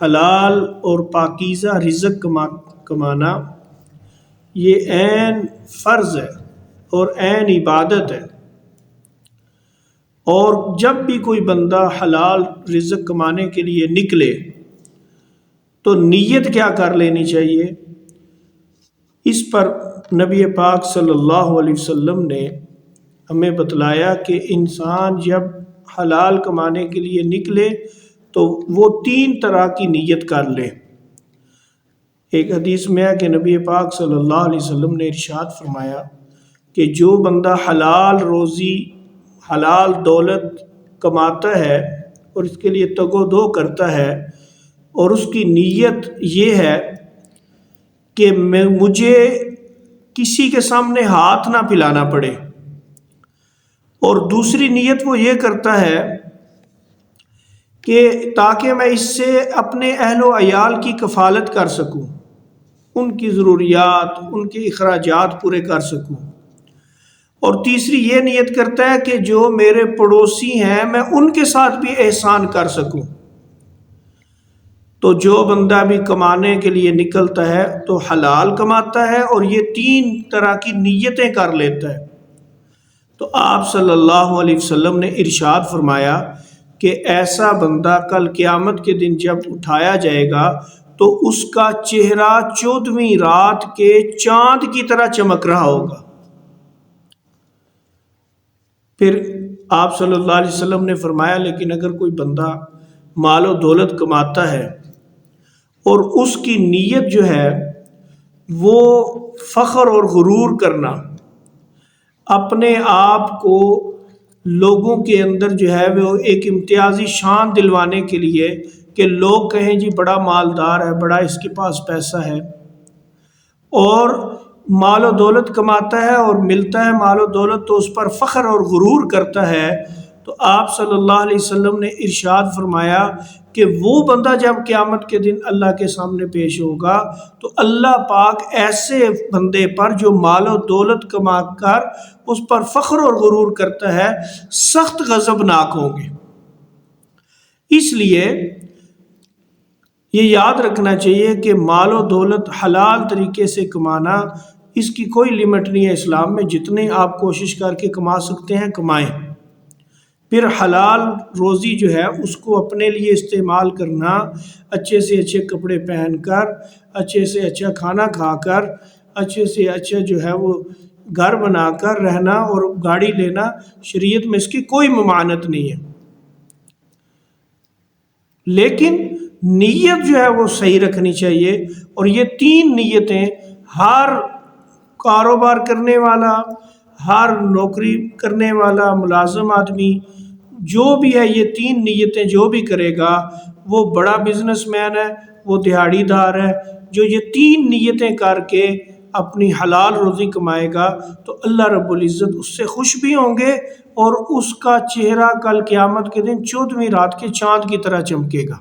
حلال اور پاکیزہ رزق کمانا یہ عین فرض ہے اور عین عبادت ہے۔ اور جب بھی کوئی بندہ حلال رزق کمانے کے لیے نکلے تو نیت کیا کر لینی چاہیے، اس پر نبی پاک صلی اللہ علیہ وسلم نے ہمیں بتلایا کہ انسان جب حلال کمانے کے لیے نکلے تو وہ 3 طرح کی نیت کر لے۔ ایک حدیث میں ہے کہ نبی پاک صلی اللہ علیہ وسلم نے ارشاد فرمایا کہ جو بندہ حلال روزی حلال دولت کماتا ہے اور اس کے لیے تگ و دو کرتا ہے اور اس کی نیت یہ ہے کہ مجھے کسی کے سامنے ہاتھ نہ پھیلانا پڑے، اور دوسری نیت وہ یہ کرتا ہے کہ تاکہ میں اس سے اپنے اہل و عیال کی کفالت کر سکوں، ان کی ضروریات ان کے اخراجات پورے کر سکوں، اور تیسری یہ نیت کرتا ہے کہ جو میرے پڑوسی ہیں میں ان کے ساتھ بھی احسان کر سکوں۔ تو جو بندہ بھی کمانے کے لیے نکلتا ہے تو حلال کماتا ہے اور یہ 3 طرح کی نیتیں کر لیتا ہے۔ تو آپ صلی اللہ علیہ وسلم نے ارشاد فرمایا کہ ایسا بندہ کل قیامت کے دن جب اٹھایا جائے گا تو اس کا چہرہ 14ویں رات کے چاند کی طرح چمک رہا ہوگا۔ پھر آپ صلی اللہ علیہ وسلم نے فرمایا لیکن اگر کوئی بندہ مال و دولت کماتا ہے اور اس کی نیت جو ہے وہ فخر اور غرور کرنا، اپنے آپ کو لوگوں کے اندر جو ہے وہ ایک امتیازی شان دلوانے کے لیے کہ لوگ کہیں جی بڑا مالدار ہے، بڑا اس کے پاس پیسہ ہے، اور مال و دولت کماتا ہے اور ملتا ہے مال و دولت تو اس پر فخر اور غرور کرتا ہے، تو آپ صلی اللہ علیہ وسلم نے ارشاد فرمایا کہ وہ بندہ جب قیامت کے دن اللہ کے سامنے پیش ہوگا تو اللہ پاک ایسے بندے پر جو مال و دولت کما کر اس پر فخر اور غرور کرتا ہے سخت غضبناک ہوں گے۔ اس لیے یہ یاد رکھنا چاہیے کہ مال و دولت حلال طریقے سے کمانا، اس کی کوئی لمٹ نہیں ہے اسلام میں، جتنے آپ کوشش کر کے کما سکتے ہیں کمائیں۔ پھر حلال روزی جو ہے اس کو اپنے لیے استعمال کرنا، اچھے سے اچھے کپڑے پہن کر، اچھے سے اچھا کھانا کھا کر، اچھے سے اچھا جو ہے وہ گھر بنا کر رہنا اور گاڑی لینا، شریعت میں اس کی کوئی ممانعت نہیں ہے، لیکن نیت جو ہے وہ صحیح رکھنی چاہیے۔ اور یہ 3 نیتیں ہر کاروبار کرنے والا، ہر نوکری کرنے والا ملازم آدمی جو بھی ہے، یہ 3 نیتیں جو بھی کرے گا، وہ بڑا بزنس مین ہے، وہ دیہاڑی دار ہے، جو یہ 3 نیتیں کر کے اپنی حلال روزی کمائے گا تو اللہ رب العزت اس سے خوش بھی ہوں گے اور اس کا چہرہ کل قیامت کے دن 14ویں رات کے چاند کی طرح چمکے گا۔